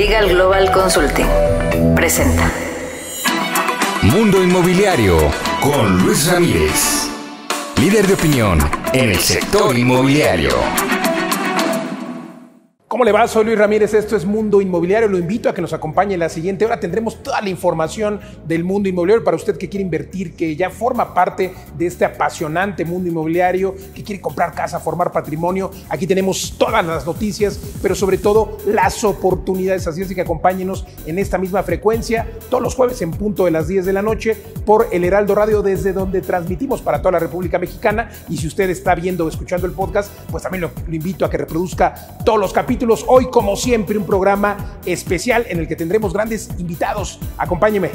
Legal Global Consulting presenta Mundo Inmobiliario con Luis Ramírez, líder de opinión en el sector inmobiliario. ¿Cómo le va? Soy Luis Ramírez, esto es Mundo Inmobiliario. Lo invito a que nos acompañe en la siguiente hora. Tendremos toda la información del mundo inmobiliario para usted que quiere invertir, que ya forma parte de este apasionante mundo inmobiliario, que quiere comprar casa, formar patrimonio. Aquí tenemos todas las noticias, pero sobre todo las oportunidades. Así es que acompáñenos en esta misma frecuencia todos los jueves en punto de las 10 de la noche por El Heraldo Radio, desde donde transmitimos para toda la República Mexicana. Y si usted está viendo o escuchando el podcast, pues también lo invito a que reproduzca todos los capítulos. Hoy, como siempre, un programa especial en el que tendremos grandes invitados. Acompáñeme.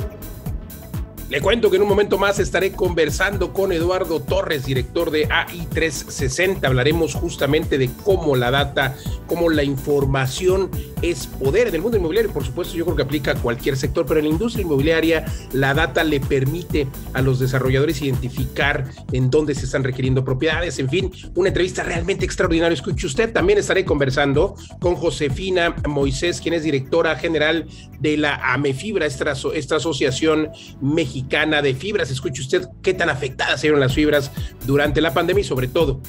Le cuento que en un momento más estaré conversando con Eduardo Torres, director de AI360. Hablaremos justamente de cómo la data, cómo la información es poder en el mundo inmobiliario. Por supuesto, yo creo que aplica a cualquier sector, pero en la industria inmobiliaria la data le permite a los desarrolladores identificar en dónde se están requiriendo propiedades. En fin, una entrevista realmente extraordinaria. Escuche usted. También estaré conversando con Josefina Moisés, quien es directora general de la AMEFibra, esta asociación mexicana de fibras. Escuche usted qué tan afectadas fueron las fibras durante la pandemia y sobre todo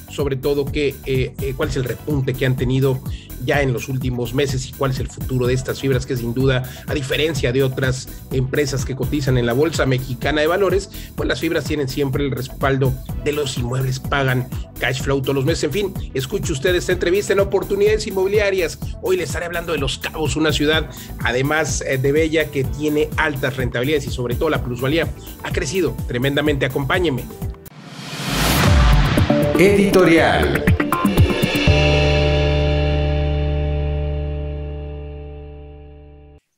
cuál es el repunte que han tenido ya en los últimos meses y cuál es el futuro de estas fibras, que sin duda, a diferencia de otras empresas que cotizan en la Bolsa Mexicana de Valores, pues las fibras tienen siempre el respaldo de los inmuebles, pagan cash flow todos los meses. En fin, escuche usted esta entrevista en Oportunidades Inmobiliarias. Hoy le estaré hablando de Los Cabos, una ciudad además de bella, que tiene altas rentabilidades y sobre todo la plusvalía ha crecido tremendamente. Acompáñeme. Editorial.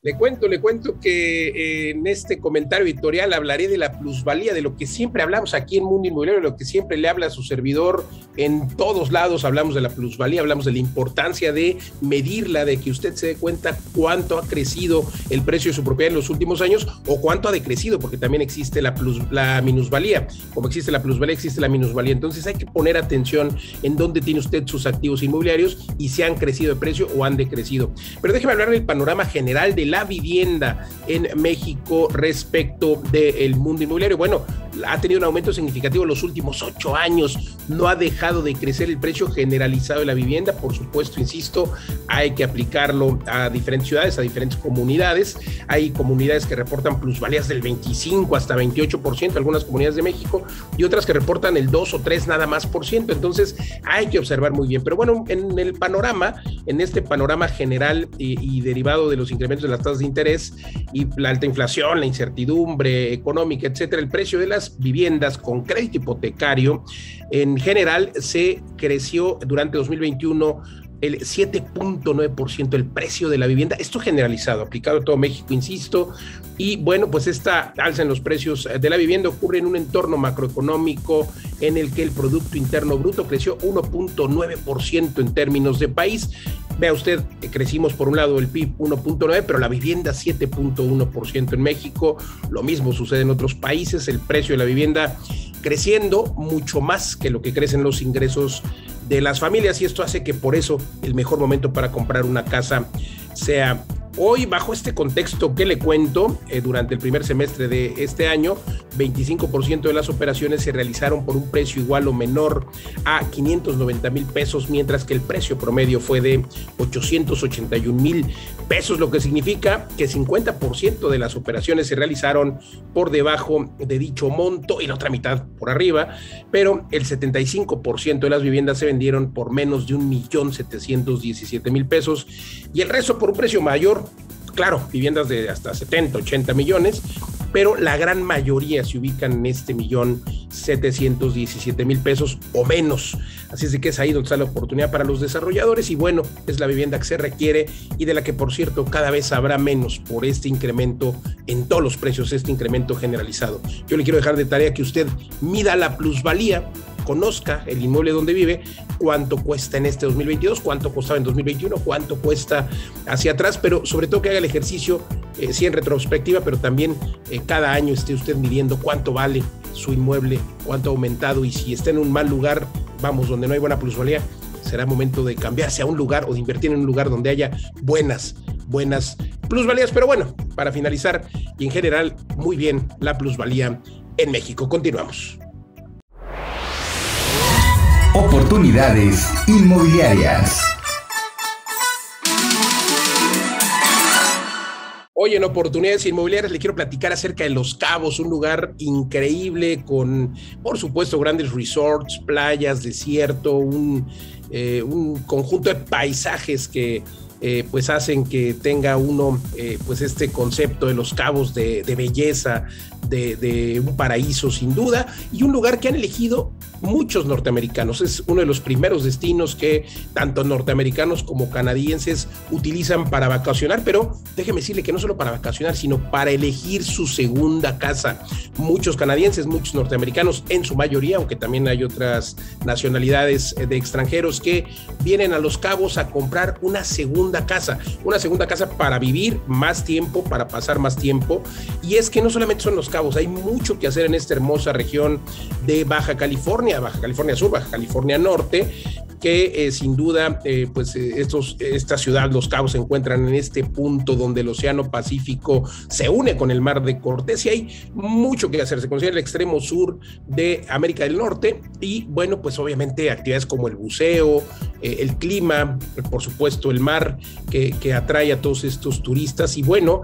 Le cuento que en este comentario editorial hablaré de la plusvalía, de lo que siempre hablamos aquí en Mundo Inmobiliario, de lo que siempre le habla a su servidor en todos lados. Hablamos de la plusvalía, hablamos de la importancia de medirla, de que usted se dé cuenta cuánto ha crecido el precio de su propiedad en los últimos años o cuánto ha decrecido, porque también existe la minusvalía. Como existe la plusvalía, existe la minusvalía. Entonces hay que poner atención en dónde tiene usted sus activos inmobiliarios y si han crecido de precio o han decrecido. Pero déjeme hablar del panorama general de la vivienda en México respecto del mundo inmobiliario. Bueno, ha tenido un aumento significativo en los últimos 8 años, no ha dejado de crecer el precio generalizado de la vivienda. Por supuesto, insisto, hay que aplicarlo a diferentes ciudades, a diferentes comunidades. Hay comunidades que reportan plusvalías del 25 hasta 28%, algunas comunidades de México, y otras que reportan el 2 o 3 nada más por ciento. Entonces hay que observar muy bien. Pero bueno, en el panorama, en este panorama general y derivado de los incrementos de las tasas de interés y la alta inflación, la incertidumbre económica, etcétera, el precio de las viviendas con crédito hipotecario en general se creció durante 2021 el 7.9% el precio de la vivienda, esto generalizado, aplicado a todo México, insisto. Y bueno, pues esta alza en los precios de la vivienda ocurre en un entorno macroeconómico en el que el Producto Interno Bruto creció 1.9% en términos de país. Vea usted, crecimos por un lado el PIB 1.9%, pero la vivienda 7.1% en México. Lo mismo sucede en otros países, el precio de la vivienda creciendo mucho más que lo que crecen los ingresos de las familias, y esto hace que por eso el mejor momento para comprar una casa sea hoy. Bajo este contexto que le cuento, durante el primer semestre de este año, 25% de las operaciones se realizaron por un precio igual o menor a 590,000 pesos, mientras que el precio promedio fue de 881,000 pesos, lo que significa que 50% de las operaciones se realizaron por debajo de dicho monto y la otra mitad por arriba, pero el 75% de las viviendas se vendieron por menos de 1,717,000 pesos y el resto por un precio mayor. Claro, viviendas de hasta 70, 80 millones, pero la gran mayoría se ubican en este 1,717,000 pesos o menos. Así es de que es ahí donde está la oportunidad para los desarrolladores y bueno, es la vivienda que se requiere y de la que, por cierto, cada vez habrá menos por este incremento en todos los precios, este incremento generalizado. Yo le quiero dejar de tarea que usted mida la plusvalía, conozca el inmueble donde vive, cuánto cuesta en este 2022, cuánto costaba en 2021, cuánto cuesta hacia atrás, pero sobre todo que haga el ejercicio, sí en retrospectiva, pero también cada año esté usted midiendo cuánto vale su inmueble, cuánto ha aumentado, y si está en un mal lugar, vamos, donde no hay buena plusvalía, será momento de cambiarse a un lugar o de invertir en un lugar donde haya buenas buenas plusvalías. Pero bueno, para finalizar, y en general, muy bien la plusvalía en México. Continuamos. Oportunidades inmobiliarias. Hoy en Oportunidades Inmobiliarias le quiero platicar acerca de Los Cabos, un lugar increíble con, por supuesto, grandes resorts, playas, desierto, un conjunto de paisajes que pues hacen que tenga uno pues este concepto de Los Cabos de belleza, de un paraíso sin duda, y un lugar que han elegido muchos norteamericanos. Es uno de los primeros destinos que tanto norteamericanos como canadienses utilizan para vacacionar, pero déjeme decirle que no solo para vacacionar, sino para elegir su segunda casa. Muchos canadienses, muchos norteamericanos, en su mayoría, aunque también hay otras nacionalidades de extranjeros que vienen a Los Cabos a comprar una segunda casa para vivir más tiempo, para pasar más tiempo. Y es que no solamente son Los Cabos, hay mucho que hacer en esta hermosa región de Baja California Sur, Baja California Norte, que sin duda esta ciudad, Los Cabos, se encuentran en este punto donde el Océano Pacífico se une con el Mar de Cortés y hay mucho que hacer. Se considera el extremo sur de América del Norte y bueno, pues obviamente actividades como el buceo, el clima, por supuesto el mar que atrae a todos estos turistas y bueno,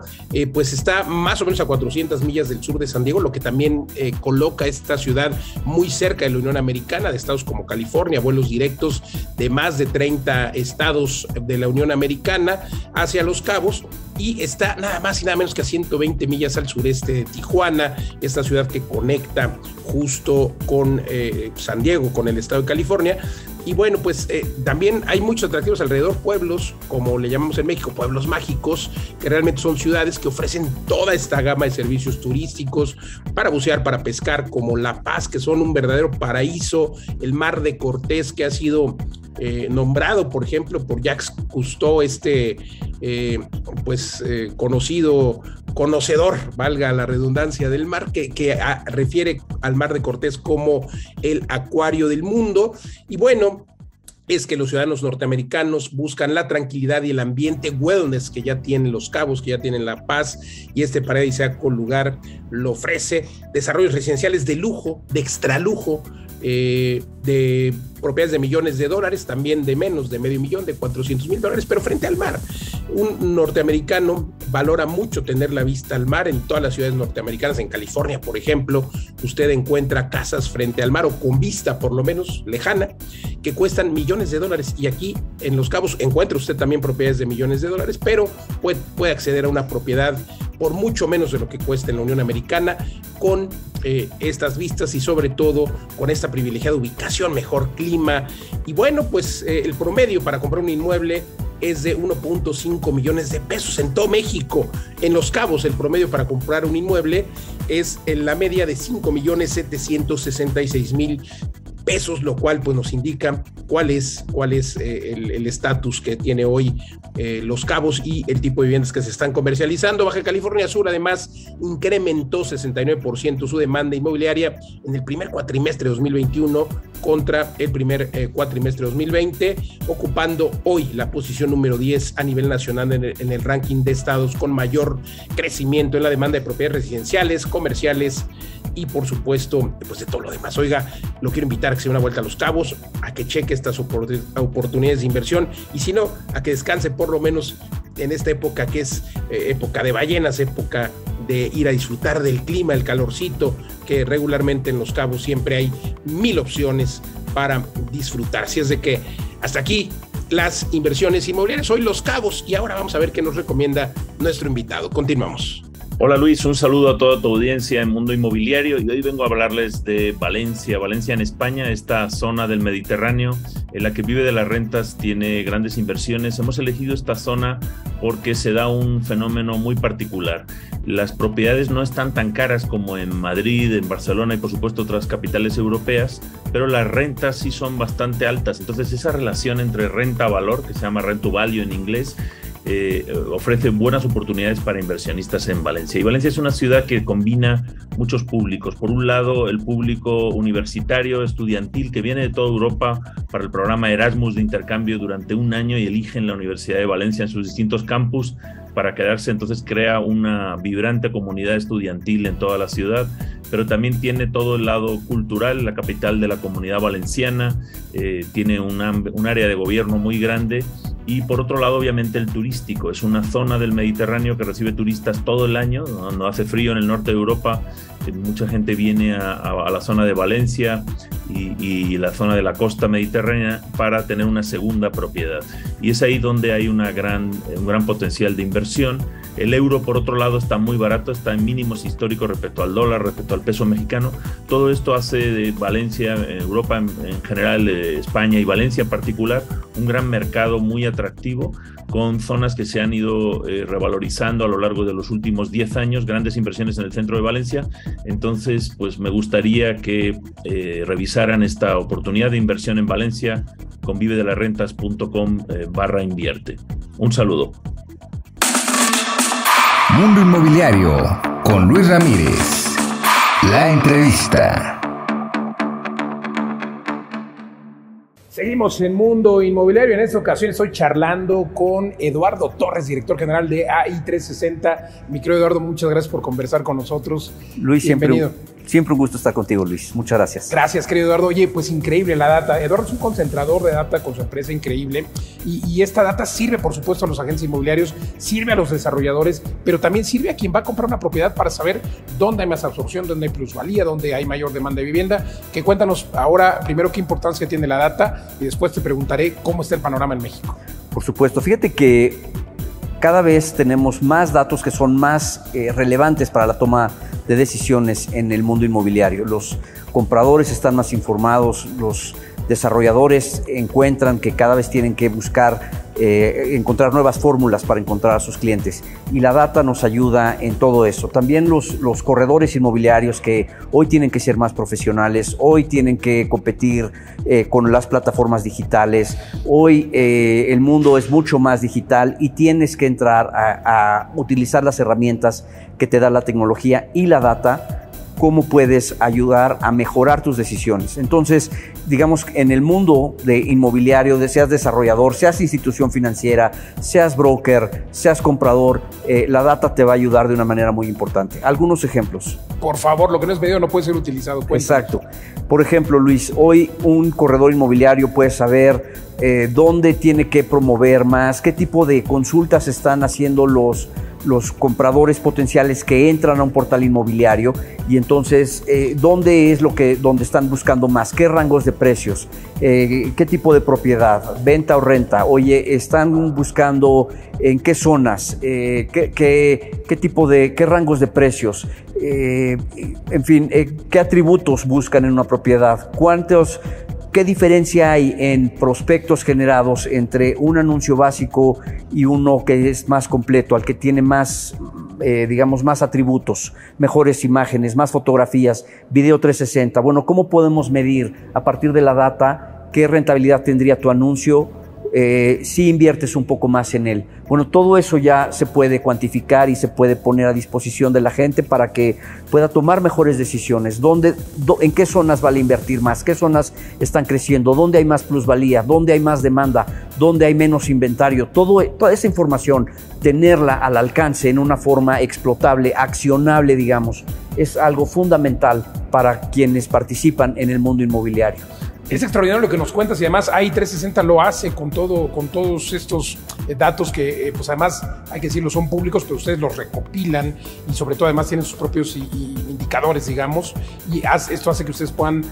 pues está más o menos a 400 millas del sur de San Diego, lo que también coloca esta ciudad muy cerca de la Unión Americana, de estados como California, vuelos directos de más de 30 estados de la Unión Americana hacia Los Cabos y está nada más y nada menos que a 120 millas al sureste de Tijuana, esta ciudad que conecta justo con San Diego, con el estado de California. Y bueno, pues también hay muchos atractivos alrededor, pueblos, como le llamamos en México, pueblos mágicos, que realmente son ciudades que ofrecen toda esta gama de servicios turísticos para bucear, para pescar, como La Paz, que son un verdadero paraíso, el Mar de Cortés, que ha sido nombrado, por ejemplo, por Jacques Cousteau, conocedor, valga la redundancia, del mar, que refiere al Mar de Cortés como el acuario del mundo. Y bueno, es que los ciudadanos norteamericanos buscan la tranquilidad y el ambiente wellness que ya tienen Los Cabos, que ya tienen La Paz, y este paradisíaco lugar lo ofrece. Desarrollos residenciales de lujo, de extralujo, de propiedades de millones de dólares, también de menos de $500,000, de $400,000, pero frente al mar. Un norteamericano valora mucho tener la vista al mar. En todas las ciudades norteamericanas, en California, por ejemplo, usted encuentra casas frente al mar o con vista, por lo menos lejana, que cuestan millones de dólares. Y aquí en Los Cabos encuentra usted también propiedades de millones de dólares, pero puede acceder a una propiedad por mucho menos de lo que cuesta en la Unión Americana, con estas vistas y sobre todo con esta privilegiada ubicación, mejor clima. Y bueno, pues el promedio para comprar un inmueble es de 1.5 millones de pesos en todo México. En Los Cabos el promedio para comprar un inmueble es en la media de 5,766,000 pesos, lo cual pues nos indica cuál es el estatus que tiene hoy Los Cabos y el tipo de viviendas que se están comercializando. Baja California Sur además incrementó 69% su demanda inmobiliaria en el primer cuatrimestre de 2021 contra el primer cuatrimestre de 2020, ocupando hoy la posición número 10 a nivel nacional en el ranking de estados con mayor crecimiento en la demanda de propiedades residenciales, comerciales y por supuesto pues de todo lo demás. Oiga, lo quiero invitar a que se dé una vuelta a Los Cabos, a que cheque estas oportunidades de inversión y si no, a que descanse por lo menos en esta época que es época de ballenas, época de ir a disfrutar del clima, el calorcito, que regularmente en Los Cabos siempre hay 1000 opciones para disfrutar. Así es de que hasta aquí las inversiones inmobiliarias. Hoy Los Cabos y ahora vamos a ver qué nos recomienda nuestro invitado. Continuamos. Hola Luis, un saludo a toda tu audiencia en Mundo Inmobiliario y hoy vengo a hablarles de Valencia en España, esta zona del Mediterráneo en la que vive de las rentas, tiene grandes inversiones. Hemos elegido esta zona porque se da un fenómeno muy particular. Las propiedades no están tan caras como en Madrid, en Barcelona y por supuesto otras capitales europeas, pero las rentas sí son bastante altas. Entonces esa relación entre renta-valor, que se llama rent to value en inglés, ofrece buenas oportunidades para inversionistas en Valencia. Y Valencia es una ciudad que combina muchos públicos. Por un lado, el público universitario, estudiantil, que viene de toda Europa para el programa Erasmus de intercambio durante un año y eligen la Universidad de Valencia en sus distintos campus para quedarse. Entonces crea una vibrante comunidad estudiantil en toda la ciudad, pero también tiene todo el lado cultural, la capital de la Comunidad Valenciana, tiene un área de gobierno muy grande. Y por otro lado, obviamente, el turístico. Es una zona del Mediterráneo que recibe turistas todo el año. No hace frío en el norte de Europa, mucha gente viene a la zona de Valencia y la zona de la costa mediterránea para tener una segunda propiedad. Y es ahí donde hay un gran potencial de inversión. El euro, por otro lado, está muy barato, está en mínimos históricos respecto al dólar, respecto al peso mexicano. Todo esto hace de Valencia, Europa en general, España y Valencia en particular, un gran mercado muy atractivo, con zonas que se han ido revalorizando a lo largo de los últimos 10 años, grandes inversiones en el centro de Valencia. Entonces, pues me gustaría que revisaran esta oportunidad de inversión en Valencia con vivedelarrentas.com/invierte. Un saludo. Mundo Inmobiliario con Luis Ramírez. La entrevista. Seguimos en Mundo Inmobiliario. En esta ocasión estoy charlando con Eduardo Torres, director general de AI360. Mi querido Eduardo, muchas gracias por conversar con nosotros. Luis, siempre un gusto estar contigo, Luis. Muchas gracias. Gracias, querido Eduardo. Oye, pues increíble la data. Eduardo es un concentrador de data con su empresa increíble. Y esta data sirve, por supuesto, a los agentes inmobiliarios, sirve a los desarrolladores, pero también sirve a quien va a comprar una propiedad para saber dónde hay más absorción, dónde hay plusvalía, dónde hay mayor demanda de vivienda. Que cuéntanos ahora, primero, qué importancia tiene la data y después te preguntaré cómo está el panorama en México. Por supuesto. Fíjate que cada vez tenemos más datos que son más relevantes para la toma de decisiones en el mundo inmobiliario. Los compradores están más informados, los desarrolladores encuentran que cada vez tienen que buscar encontrar nuevas fórmulas para encontrar a sus clientes, y la data nos ayuda en todo eso. También los corredores inmobiliarios, que hoy tienen que ser más profesionales, hoy tienen que competir con las plataformas digitales. Hoy el mundo es mucho más digital y tienes que entrar a utilizar las herramientas que te da la tecnología y la data. Cómo puedes ayudar a mejorar tus decisiones. Entonces, digamos, en el mundo de inmobiliario, seas desarrollador, seas institución financiera, seas broker, seas comprador, la data te va a ayudar de una manera muy importante. Algunos ejemplos. Por favor, lo que no es medido no puede ser utilizado. Cuéntanos. Exacto. Por ejemplo, Luis, hoy un corredor inmobiliario puede saber dónde tiene que promover más, qué tipo de consultas están haciendo los compradores potenciales que entran a un portal inmobiliario, y entonces dónde están buscando más, qué rangos de precios, qué tipo de propiedad, venta o renta. Oye, están buscando en qué zonas, qué rangos de precios, en fin, qué atributos buscan en una propiedad, ¿qué diferencia hay en prospectos generados entre un anuncio básico y uno que es más completo, al que tiene más, más atributos, mejores imágenes, más fotografías, video 360? Bueno, ¿cómo podemos medir a partir de la data qué rentabilidad tendría tu anuncio si inviertes un poco más en él? Bueno, todo eso ya se puede cuantificar y se puede poner a disposición de la gente para que pueda tomar mejores decisiones. ¿En qué zonas vale invertir más? ¿Qué zonas están creciendo? ¿Dónde hay más plusvalía? ¿Dónde hay más demanda? ¿Dónde hay menos inventario? Toda esa información, tenerla al alcance en una forma explotable, accionable, digamos, es algo fundamental para quienes participan en el mundo inmobiliario. Es extraordinario lo que nos cuentas, y además AI360 lo hace con todos estos datos que, pues además, hay que decirlo, son públicos, pero ustedes los recopilan y sobre todo además tienen sus propios indicadores, digamos, y esto hace que ustedes puedan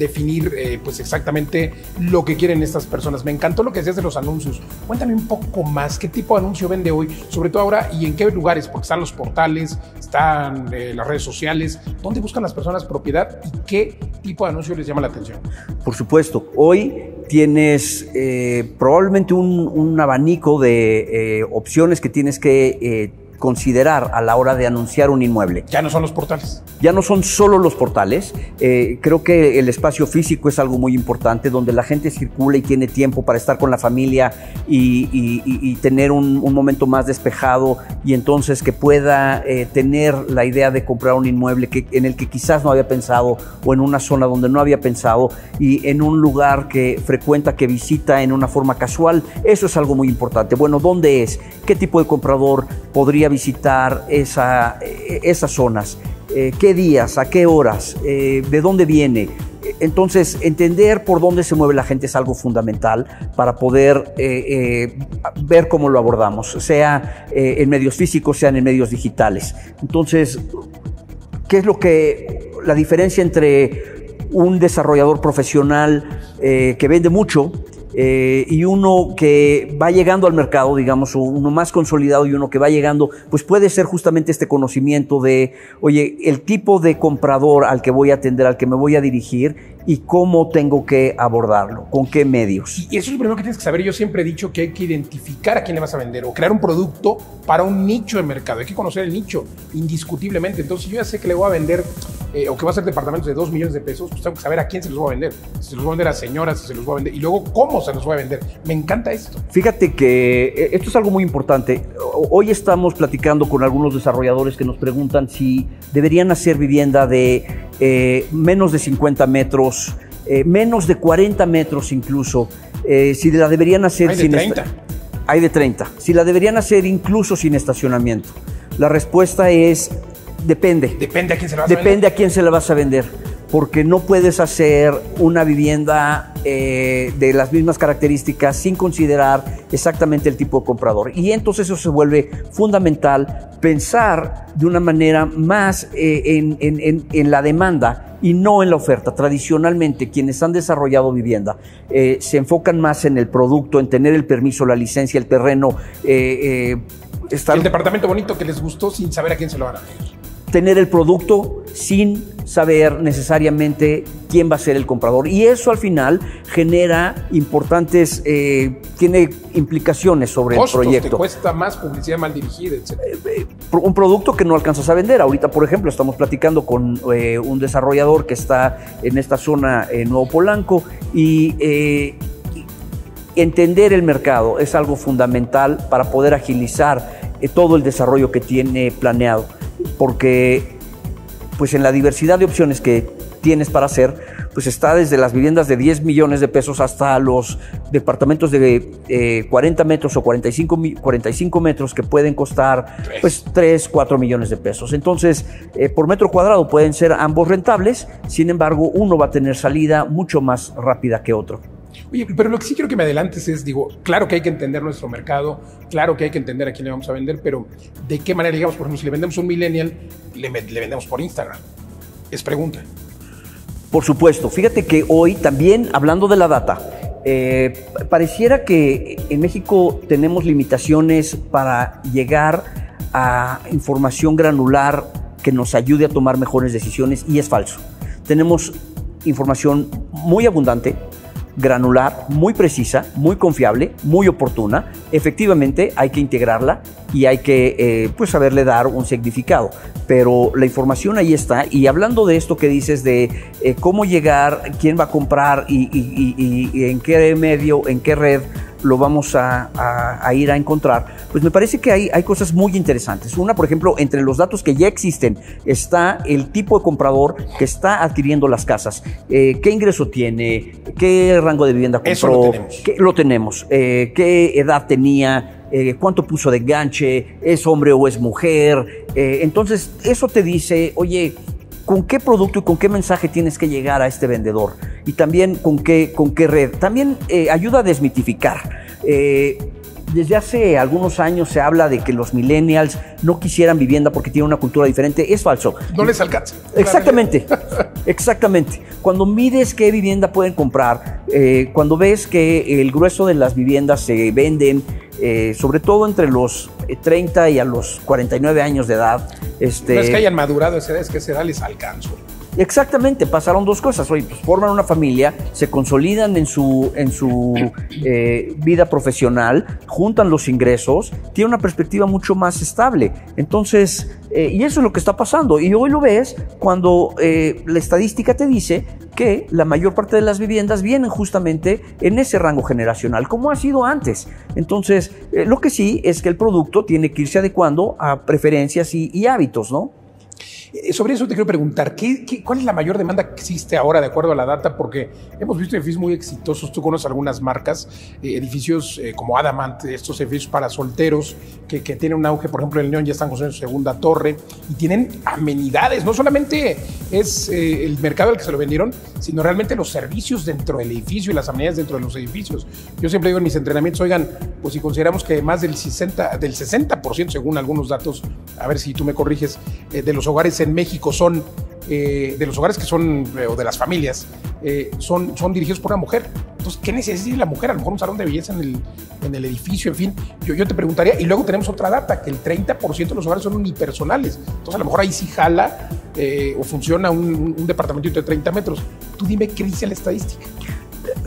definir pues exactamente lo que quieren estas personas. Me encantó lo que decías de los anuncios. Cuéntame un poco más, ¿qué tipo de anuncio vende hoy? Sobre todo ahora, y en qué lugares, porque están los portales, están las redes sociales. ¿Dónde buscan las personas propiedad y qué tipo de anuncio les llama la atención? Por supuesto, hoy tienes probablemente un abanico de opciones que tienes que considerar a la hora de anunciar un inmueble. Ya no son los portales. Ya no son solo los portales. Creo que el espacio físico es algo muy importante, donde la gente circula y tiene tiempo para estar con la familia y tener un momento más despejado, y entonces que pueda tener la idea de comprar un inmueble en el que quizás no había pensado, o en una zona donde no había pensado, y en un lugar que frecuenta, que visita en una forma casual. Eso es algo muy importante. Bueno, ¿dónde es? ¿Qué tipo de comprador podría visitar esas zonas? ¿Qué días? ¿A qué horas? ¿De dónde viene? Entonces, entender por dónde se mueve la gente es algo fundamental para poder ver cómo lo abordamos, sea en medios físicos, sean en medios digitales. Entonces, ¿qué es la diferencia entre un desarrollador profesional que vende mucho y uno que va llegando al mercado, digamos, uno más consolidado y uno que va llegando? Pues puede ser justamente este conocimiento de, oye, el tipo de comprador al que voy a atender, al que me voy a dirigir, y cómo tengo que abordarlo, con qué medios. Y eso es lo primero que tienes que saber. Yo siempre he dicho que hay que identificar a quién le vas a vender, o crear un producto para un nicho de mercado. Hay que conocer el nicho, indiscutiblemente. Entonces, yo ya sé que le voy a vender, o que va a ser departamentos de 2 millones de pesos, pues tengo que saber a quién se los voy a vender. Si se los voy a vender a señoras, si se los voy a vender, y luego cómo se los voy a vender. Me encanta esto. Fíjate que esto es algo muy importante. Hoy estamos platicando con algunos desarrolladores que nos preguntan si deberían hacer vivienda de menos de 50 metros, menos de 40 metros incluso, si la deberían hacer... Hay de 30. Hay de 30. Si la deberían hacer incluso sin estacionamiento. La respuesta es, depende. Depende a quién se la vas a vender. Depende a quién se la vas a vender. Porque no puedes hacer una vivienda de las mismas características sin considerar exactamente el tipo de comprador. Y entonces eso se vuelve fundamental, pensar de una manera más en la demanda y no en la oferta. Tradicionalmente, quienes han desarrollado vivienda se enfocan más en el producto, en tener el permiso, la licencia, el terreno. El departamento bonito que les gustó sin saber a quién se lo van a vender. Tener el producto sin saber necesariamente quién va a ser el comprador. Y eso al final genera importantes, tiene implicaciones sobre costos, el proyecto. Te cuesta más publicidad mal dirigida, etc. Un producto que no alcanzas a vender. Ahorita, por ejemplo, estamos platicando con un desarrollador que está en esta zona en Nuevo Polanco, y entender el mercado es algo fundamental para poder agilizar todo el desarrollo que tiene planeado. Porque pues en la diversidad de opciones que tienes para hacer, pues está desde las viviendas de 10 millones de pesos hasta los departamentos de 40 metros o 45 metros que pueden costar pues 3, 4 millones de pesos. Entonces, por metro cuadrado pueden ser ambos rentables, sin embargo, uno va a tener salida mucho más rápida que otro. Oye, pero lo que sí quiero que me adelantes es, claro que hay que entender nuestro mercado, claro que hay que entender a quién le vamos a vender, pero ¿de qué manera? Digamos, por ejemplo, si le vendemos a un millennial, le vendemos por Instagram. Es pregunta. Por supuesto. Fíjate que hoy también, hablando de la data, pareciera que en México tenemos limitaciones para llegar a información granular que nos ayude a tomar mejores decisiones, y es falso. Tenemos información muy abundante, granular, muy precisa, muy confiable, muy oportuna. Efectivamente hay que integrarla y hay que pues saberle dar un significado, pero la información ahí está. Y hablando de esto que dices de cómo llegar, quién va a comprar y en qué medio, en qué red lo vamos a ir a encontrar, pues me parece que hay cosas muy interesantes. Una, por ejemplo, entre los datos que ya existen está el tipo de comprador que está adquiriendo las casas. ¿Qué ingreso tiene? ¿Qué rango de vivienda compró? Eso lo tenemos. ¿Qué edad tenía? ¿Cuánto puso de enganche? ¿Es hombre o es mujer? Entonces, eso te dice, oye, ¿con qué producto y con qué mensaje tienes que llegar a este vendedor? Y también con qué red. También ayuda a desmitificar. Desde hace algunos años se habla de que los millennials no quisieran vivienda porque tienen una cultura diferente. Es falso. No les alcanza. Exactamente, exactamente. Cuando mides qué vivienda pueden comprar, cuando ves que el grueso de las viviendas se venden, sobre todo entre los 30 y a los 49 años de edad. No es que hayan madurado esa edad, es que esa edad les alcanzó. Exactamente, pasaron dos cosas. Oye, pues forman una familia, se consolidan en su vida profesional, juntan los ingresos, tienen una perspectiva mucho más estable. Entonces, y eso es lo que está pasando. Y hoy lo ves cuando la estadística te dice que la mayor parte de las viviendas vienen justamente en ese rango generacional, como ha sido antes. Entonces, lo que sí es que el producto tiene que irse adecuando a preferencias y hábitos, ¿no? Sobre eso te quiero preguntar, ¿cuál es la mayor demanda que existe ahora de acuerdo a la data? Porque hemos visto edificios muy exitosos, tú conoces algunas marcas, edificios como Adamant, estos edificios para solteros que tienen un auge, por ejemplo en León ya están construyendo su segunda torre y tienen amenidades, no solamente es el mercado al que se lo vendieron, sino realmente los servicios dentro del edificio y las amenidades dentro de los edificios. Yo siempre digo en mis entrenamientos, oigan, pues si consideramos que más del 60%, según algunos datos, a ver si tú me corriges, de los hogares en México son, de los hogares que son, o de las familias, son dirigidos por una mujer. Entonces, ¿qué necesita la mujer? A lo mejor un salón de belleza en el edificio, en fin. Yo te preguntaría, y luego tenemos otra data, que el 30% de los hogares son unipersonales. Entonces, a lo mejor ahí sí jala o funciona un departamentito de 30 metros. Tú dime qué dice la estadística.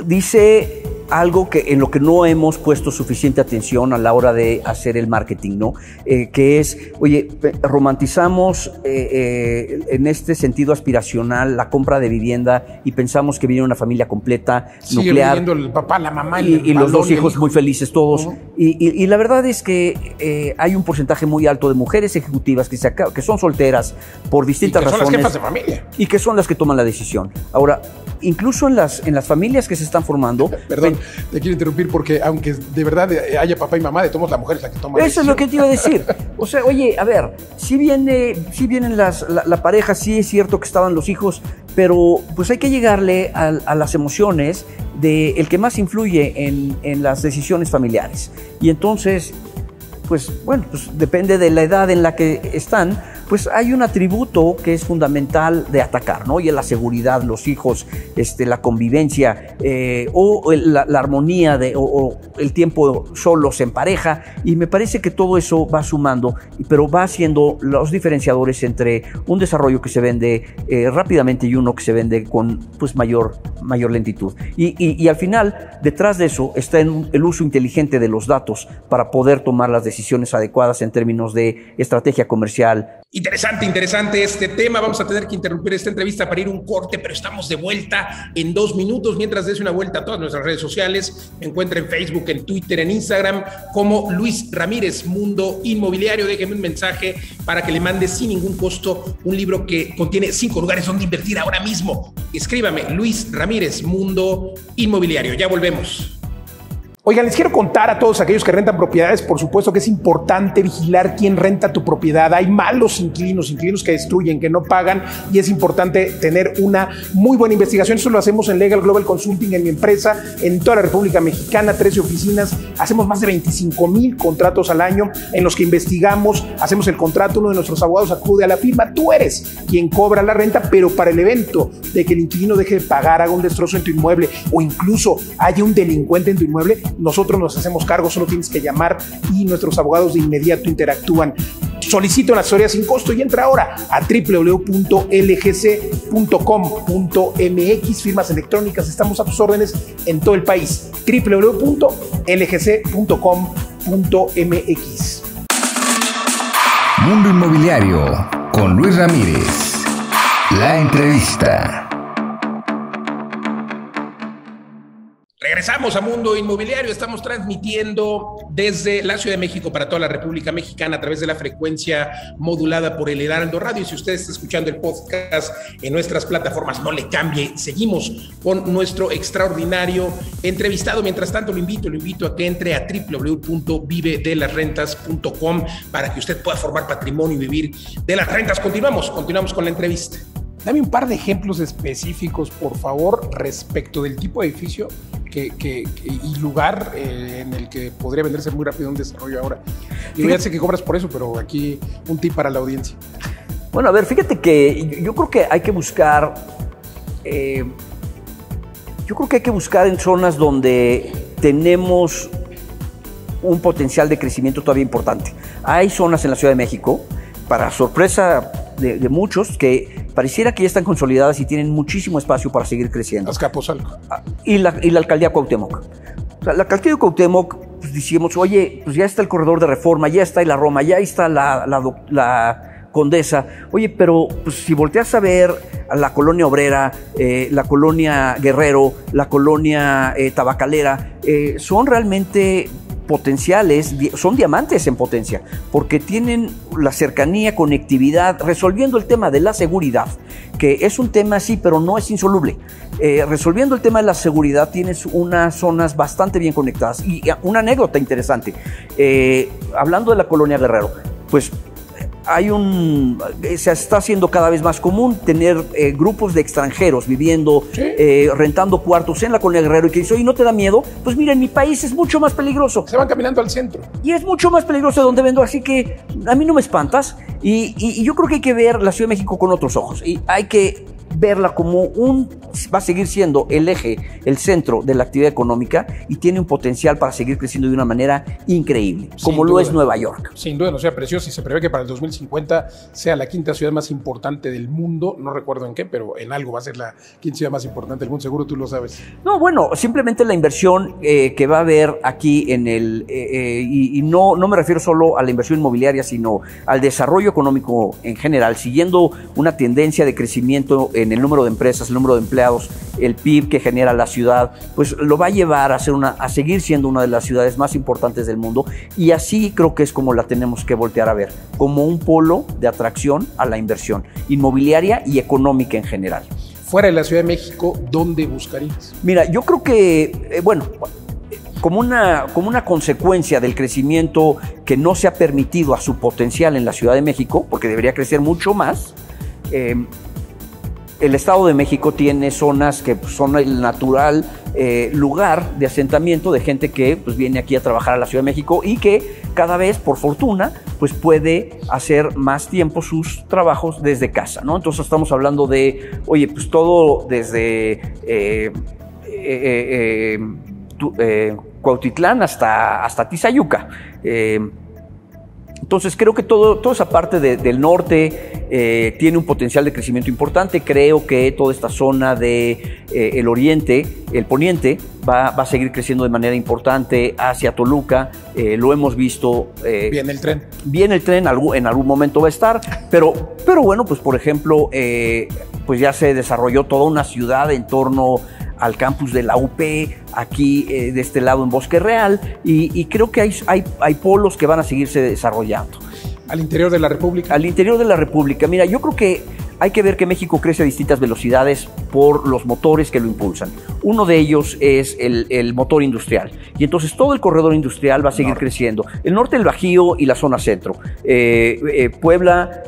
Dice algo en lo que no hemos puesto suficiente atención a la hora de hacer el marketing, ¿no? Que es, oye, romantizamos en este sentido aspiracional la compra de vivienda y pensamos que viene una familia completa, sigue nuclear. Viviendo el papá, la mamá y los dos hijos muy felices todos. Y la verdad es que hay un porcentaje muy alto de mujeres ejecutivas que son solteras por distintas razones. Son las jefas de familia. Y que son las que toman la decisión. Ahora, incluso en las familias que se están formando. Perdón, te quiero interrumpir porque aunque de verdad haya papá y mamá, de todos la mujer es la que toma la decisión. Eso es lo que te iba a decir. O sea, oye, a ver, si vienen la pareja, sí es cierto que estaban los hijos, pero pues hay que llegarle a las emociones del que más influye en las decisiones familiares. Y entonces, pues bueno, pues depende de la edad en la que están, pues hay un atributo que es fundamental de atacar, ¿no? Y es la seguridad, los hijos, la convivencia, o la armonía o el tiempo solos en pareja, y me parece que todo eso va sumando, pero va haciendo los diferenciadores entre un desarrollo que se vende rápidamente y uno que se vende con pues mayor lentitud. Y al final, detrás de eso está el uso inteligente de los datos para poder tomar las decisiones adecuadas en términos de estrategia comercial. Interesante este tema. Vamos a tener que interrumpir esta entrevista para ir un corte, pero estamos de vuelta en 2 minutos. Mientras des una vuelta a todas nuestras redes sociales, me encuentra en Facebook, en Twitter, en Instagram, como Luis Ramírez, Mundo Inmobiliario. Déjeme un mensaje para que le mande sin ningún costo un libro que contiene 5 lugares donde invertir ahora mismo. Escríbame, Luis Ramírez, Mundo Inmobiliario. Ya volvemos. Oigan, les quiero contar a todos aquellos que rentan propiedades, por supuesto que es importante vigilar quién renta tu propiedad. Hay malos inquilinos que destruyen, que no pagan, y es importante tener una muy buena investigación. Eso lo hacemos en Legal Global Consulting, en mi empresa, en toda la República Mexicana, 13 oficinas. Hacemos más de 25,000 contratos al año en los que investigamos, hacemos el contrato, uno de nuestros abogados acude a la firma, tú eres quien cobra la renta, pero para el evento de que el inquilino deje de pagar, haga un destrozo en tu inmueble o incluso haya un delincuente en tu inmueble, nosotros nos hacemos cargo, solo tienes que llamar y nuestros abogados de inmediato interactúan. Solicita una asesoría sin costo y entra ahora a www.lgc.com.mx, firmas electrónicas, estamos a tus órdenes en todo el país. www.lgc.com.mx. Mundo Inmobiliario con Luis Ramírez. La entrevista. Regresamos a Mundo Inmobiliario. Estamos transmitiendo desde la Ciudad de México para toda la República Mexicana a través de la frecuencia modulada por el Heraldo Radio. Y si usted está escuchando el podcast en nuestras plataformas, no le cambie. Seguimos con nuestro extraordinario entrevistado. Mientras tanto, lo invito a que entre a www.vivedelasrentas.com para que usted pueda formar patrimonio y vivir de las rentas. Continuamos con la entrevista. Dame un par de ejemplos específicos, por favor, respecto del tipo de edificio y lugar en el que podría venderse muy rápido un desarrollo ahora. Y ya sé que cobras por eso, pero aquí un tip para la audiencia. Bueno, a ver, fíjate que yo creo que hay que buscar, en zonas donde tenemos un potencial de crecimiento todavía importante. Hay zonas en la Ciudad de México, para sorpresa de muchos, que pareciera que ya están consolidadas y tienen muchísimo espacio para seguir creciendo. Azcapotzalco. Y la alcaldía Cuauhtémoc. O sea, la alcaldía de Cuauhtémoc, pues decíamos, oye, pues ya está el corredor de Reforma, ya está la Roma, ya está la Condesa. Oye, pero pues, si volteas a ver a la colonia obrera, la colonia Guerrero, la colonia Tabacalera, son realmente potenciales, son diamantes en potencia, porque tienen la cercanía, conectividad, resolviendo el tema de la seguridad, que es un tema sí, pero no es insoluble. Resolviendo el tema de la seguridad, tienes unas zonas bastante bien conectadas. Y una anécdota interesante, hablando de la colonia Guerrero, pues se está haciendo cada vez más común tener grupos de extranjeros viviendo, rentando cuartos en la colonia Guerrero, y que dice, oye, ¿no te da miedo? Pues mira, en mi país es mucho más peligroso. Se van caminando al centro. Y es mucho más peligroso de donde vengo, así que a mí no me espantas. Y yo creo que hay que ver la Ciudad de México con otros ojos. Y hay que verla como va a seguir siendo el eje, el centro de la actividad económica, y tiene un potencial para seguir creciendo de una manera increíble, como lo es Nueva York. Sin duda, no sea precioso, y se prevé que para el 2050 sea la quinta ciudad más importante del mundo, no recuerdo en qué, pero en algo va a ser la quinta ciudad más importante del mundo, seguro tú lo sabes. No, bueno, simplemente la inversión que va a haber aquí en y no me refiero solo a la inversión inmobiliaria, sino al desarrollo económico en general, siguiendo una tendencia de crecimiento en el número de empresas, el número de empleados, el PIB que genera la ciudad, pues lo va a llevar a seguir siendo una de las ciudades más importantes del mundo, y así creo que es como la tenemos que voltear a ver, como un polo de atracción a la inversión inmobiliaria y económica en general. Fuera de la Ciudad de México, ¿dónde buscarías? Mira, yo creo que, como una consecuencia del crecimiento que no se ha permitido a su potencial en la Ciudad de México, porque debería crecer mucho más, el Estado de México tiene zonas que son el natural lugar de asentamiento de gente que pues, viene aquí a trabajar a la Ciudad de México, y que cada vez, por fortuna, pues puede hacer más tiempo sus trabajos desde casa, ¿no? Entonces estamos hablando de, oye, pues todo desde Cuautitlán hasta Tizayuca. Entonces creo que toda esa parte del norte tiene un potencial de crecimiento importante. Creo que toda esta zona el oriente, el poniente, va a seguir creciendo de manera importante hacia Toluca. Lo hemos visto. Viene el tren. Viene el tren, en algún momento va a estar, pero bueno, pues por ejemplo, pues ya se desarrolló toda una ciudad en torno al campus de la UP, aquí de este lado en Bosque Real, y creo que hay polos que van a seguirse desarrollando. ¿Al interior de la República? Al interior de la República. Mira, yo creo que hay que ver que México crece a distintas velocidades por los motores que lo impulsan. Uno de ellos es el motor industrial, y entonces todo el corredor industrial va a seguir creciendo. El norte del Bajío y la zona centro. Puebla,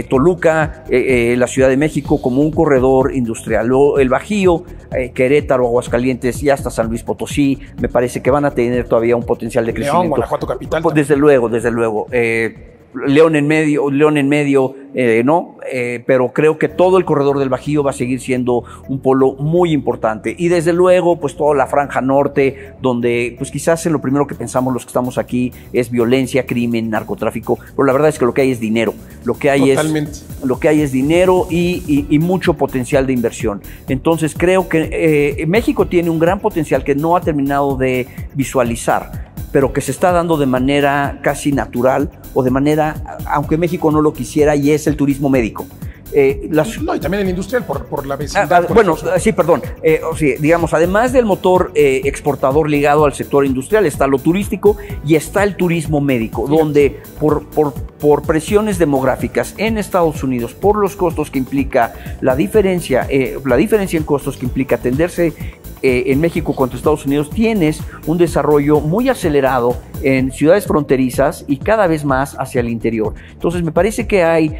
Toluca, la Ciudad de México como un corredor industrial. El Bajío, Querétaro, Aguascalientes y hasta San Luis Potosí, me parece que van a tener todavía un potencial de crecimiento. León, Guanajuato capital. Pues desde luego. León en medio, no, pero creo que todo el corredor del Bajío va a seguir siendo un polo muy importante. Y desde luego, pues toda la franja norte, donde pues quizás lo primero que pensamos los que estamos aquí es violencia, crimen, narcotráfico, pero la verdad es que lo que hay es dinero. Lo que hay es dinero y mucho potencial de inversión. Entonces creo que México tiene un gran potencial que no ha terminado de visualizar, pero que se está dando de manera casi natural, o de manera, aunque México no lo quisiera, y es el turismo médico. No, y también el industrial por la vecindad. Digamos, además del motor exportador ligado al sector industrial, está lo turístico y está el turismo médico, donde por presiones demográficas en Estados Unidos, por los costos que implica la diferencia en costos que implica atenderse en México contra Estados Unidos, tienes un desarrollo muy acelerado en ciudades fronterizas y cada vez más hacia el interior. Entonces me parece que hay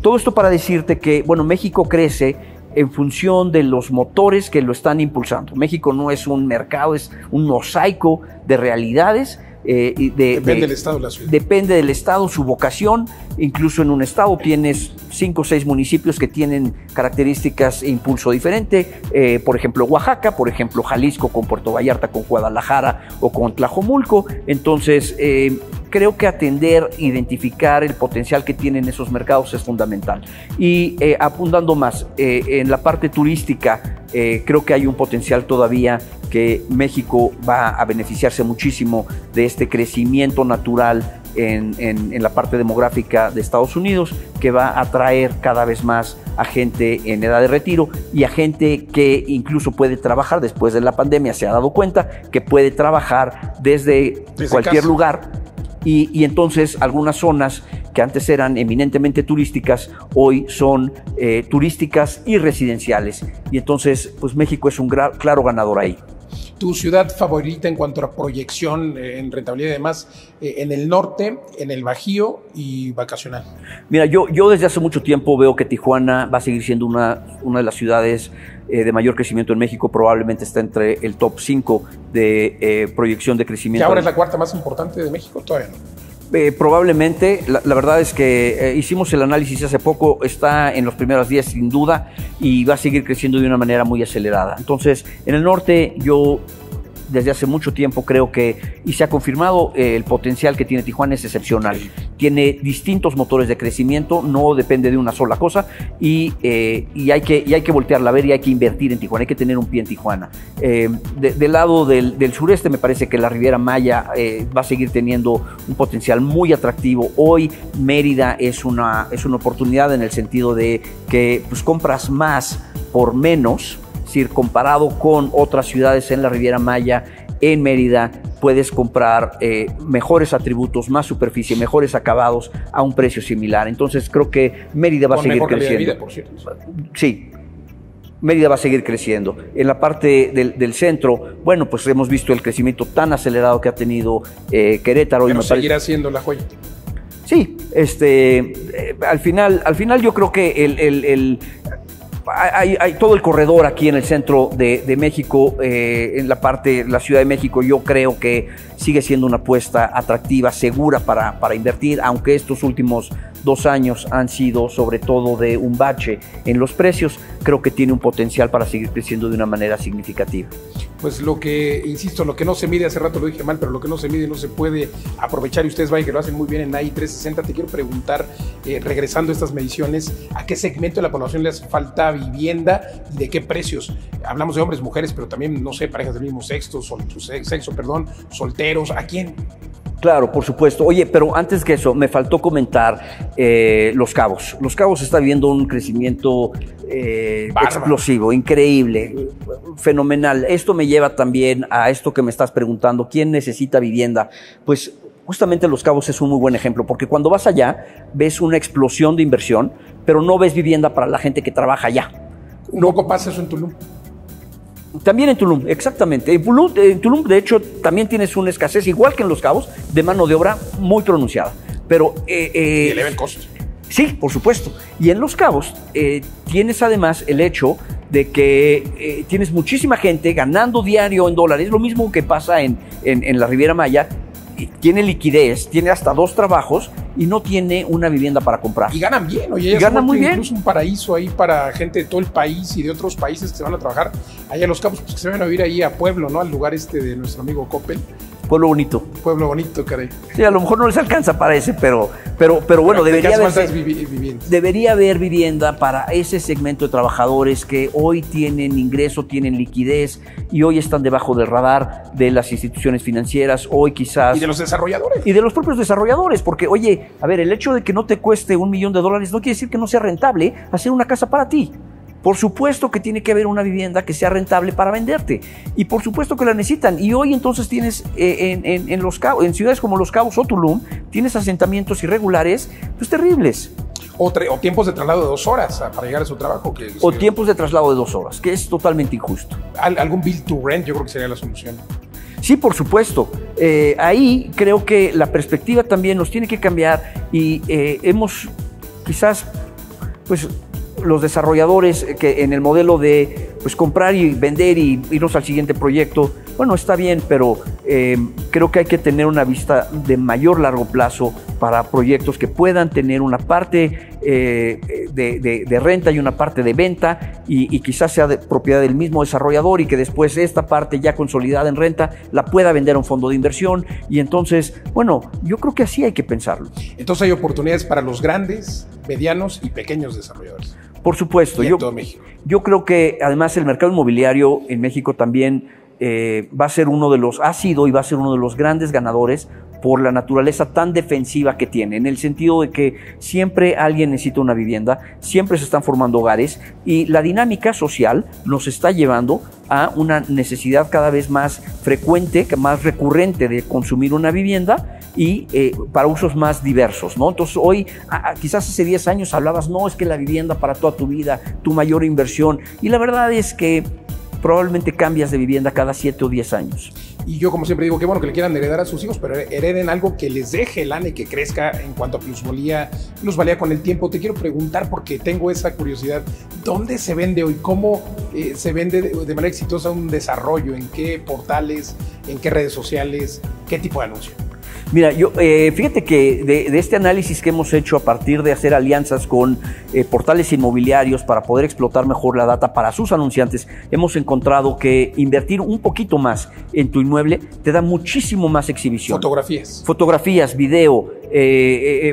todo esto para decirte que, bueno, México crece en función de los motores que lo están impulsando. México no es un mercado, es un mosaico de realidades. Depende del estado de la ciudad. Depende del estado, su vocación. Incluso en un estado tienes 5 o 6 municipios que tienen características e impulso diferente. Por ejemplo, Oaxaca, por ejemplo, Jalisco con Puerto Vallarta, con Guadalajara o con Tlajomulco. Entonces, creo que atender, identificar el potencial que tienen esos mercados es fundamental. Y apuntando más, en la parte turística, creo que hay un potencial todavía que México va a beneficiarse muchísimo de este crecimiento natural en la parte demográfica de Estados Unidos, que va a atraer cada vez más a gente en edad de retiro y a gente que incluso puede trabajar después de la pandemia. Se ha dado cuenta que puede trabajar desde cualquier casa. lugar y entonces algunas zonas que antes eran eminentemente turísticas, hoy son turísticas y residenciales. Y entonces, pues México es un claro ganador ahí. ¿Tu ciudad favorita en cuanto a proyección en rentabilidad y demás, en el norte, en el Bajío y vacacional? Mira, yo desde hace mucho tiempo veo que Tijuana va a seguir siendo una de las ciudades de mayor crecimiento en México. Probablemente está entre el top 5 de proyección de crecimiento. ¿Que ahora es la cuarta más importante de México? Todavía no. Probablemente, la verdad es que hicimos el análisis hace poco, está en los primeros 10 sin duda y va a seguir creciendo de una manera muy acelerada. Entonces, en el norte yo desde hace mucho tiempo creo que, y se ha confirmado, el potencial que tiene Tijuana es excepcional. Tiene distintos motores de crecimiento, no depende de una sola cosa y hay que voltearla a ver y hay que invertir en Tijuana, hay que tener un pie en Tijuana. Del lado del sureste me parece que la Riviera Maya va a seguir teniendo un potencial muy atractivo. Hoy Mérida es una oportunidad en el sentido de que pues, compras más por menos. Es decir, comparado con otras ciudades en la Riviera Maya, en Mérida puedes comprar mejores atributos, más superficie, mejores acabados a un precio similar. Entonces creo que Mérida va a seguir creciendo. Vida, por cierto. Sí, Mérida va a seguir creciendo. En la parte del centro, bueno, pues hemos visto el crecimiento tan acelerado que ha tenido Querétaro. Pero seguirá siendo la joya. Sí, al final yo creo que hay todo el corredor aquí en el centro de México, en la Ciudad de México. Yo creo que sigue siendo una apuesta atractiva, segura para invertir, aunque estos últimos 2 años han sido sobre todo de un bache en los precios. Creo que tiene un potencial para seguir creciendo de una manera significativa. Pues lo que no se mide, hace rato lo dije mal, pero lo que no se mide no se puede aprovechar, y ustedes vayan que lo hacen muy bien en AI 360. Te quiero preguntar, regresando a estas mediciones, ¿a qué segmento de la población le hace falta vivienda y de qué precios? Hablamos de hombres, mujeres, pero también, no sé, parejas del mismo sexo, solteros, ¿a quién? Claro, por supuesto. Oye, pero antes que eso, me faltó comentar Los Cabos. Los Cabos está viviendo un crecimiento explosivo, increíble, fenomenal. Esto me lleva también a esto que me estás preguntando, ¿quién necesita vivienda? Pues justamente Los Cabos es un muy buen ejemplo, porque cuando vas allá ves una explosión de inversión, pero no ves vivienda para la gente que trabaja allá. Un poco pasa eso en Tulum. También en Tulum, exactamente. En Tulum, de hecho, también tienes una escasez, igual que en Los Cabos, de mano de obra muy pronunciada. Pero, y eleva el costo. Sí, por supuesto. Y en Los Cabos tienes además el hecho de que tienes muchísima gente ganando diario en dólares, lo mismo que pasa en la Riviera Maya. Tiene liquidez, tiene hasta 2 trabajos y no tiene una vivienda para comprar. Y ganan bien, oye, ganan muy bien. Incluso un paraíso ahí para gente de todo el país y de otros países que se van a trabajar allá en Los Cabos, pues que se van a vivir ahí a Pueblo, ¿no? Al lugar de nuestro amigo Coppel. Pueblo bonito. Pueblo bonito, caray. Sí, a lo mejor no les alcanza para ese, pero bueno, debería haber vivienda para ese segmento de trabajadores que hoy tienen ingreso, tienen liquidez y hoy están debajo del radar de las instituciones financieras, hoy quizás... Y de los desarrolladores. Y de los propios desarrolladores, porque oye, a ver, el hecho de que no te cueste $1 millón no quiere decir que no sea rentable hacer una casa para ti. Por supuesto que tiene que haber una vivienda que sea rentable para venderte y por supuesto que la necesitan. Y hoy entonces tienes en ciudades como Los Cabos o Tulum, tienes asentamientos irregulares pues terribles. O tiempos de traslado de 2 horas para llegar a su trabajo. Tiempos de traslado de 2 horas, que es totalmente injusto. Algún build to rent yo creo que sería la solución. Sí, por supuesto. Ahí creo que la perspectiva también nos tiene que cambiar y hemos quizás pues los desarrolladores que en el modelo de pues comprar y vender y irnos al siguiente proyecto, bueno, está bien, pero creo que hay que tener una vista de largo plazo para proyectos que puedan tener una parte de renta y una parte de venta, y quizás sea de propiedad del mismo desarrollador, y que después esta parte ya consolidada en renta la pueda vender a un fondo de inversión. Y entonces, bueno, yo creo que así hay que pensarlo. Entonces hay oportunidades para los grandes, medianos y pequeños desarrolladores. Por supuesto. Yo creo que además el mercado inmobiliario en México también va a ser ha sido y va a ser uno de los grandes ganadores por la naturaleza tan defensiva que tiene, en el sentido de que siempre alguien necesita una vivienda, siempre se están formando hogares, y la dinámica social nos está llevando a una necesidad cada vez más frecuente, más recurrente de consumir una vivienda, y para usos más diversos, ¿no? Entonces hoy, quizás hace 10 años hablabas, no, es que la vivienda para toda tu vida, tu mayor inversión, y la verdad es que probablemente cambias de vivienda cada 7 o 10 años. Y yo, como siempre digo, qué bueno que le quieran heredar a sus hijos, pero hereden algo que les deje lana y que crezca en cuanto a plusvalía con el tiempo. Te quiero preguntar, porque tengo esa curiosidad, ¿dónde se vende hoy? ¿Cómo se vende de manera exitosa un desarrollo? ¿En qué portales? ¿En qué redes sociales? ¿Qué tipo de anuncio? Mira, fíjate que de este análisis que hemos hecho a partir de hacer alianzas con portales inmobiliarios para poder explotar mejor la data para sus anunciantes, hemos encontrado que invertir un poquito más en tu inmueble te da muchísimo más exhibición. Fotografías, video,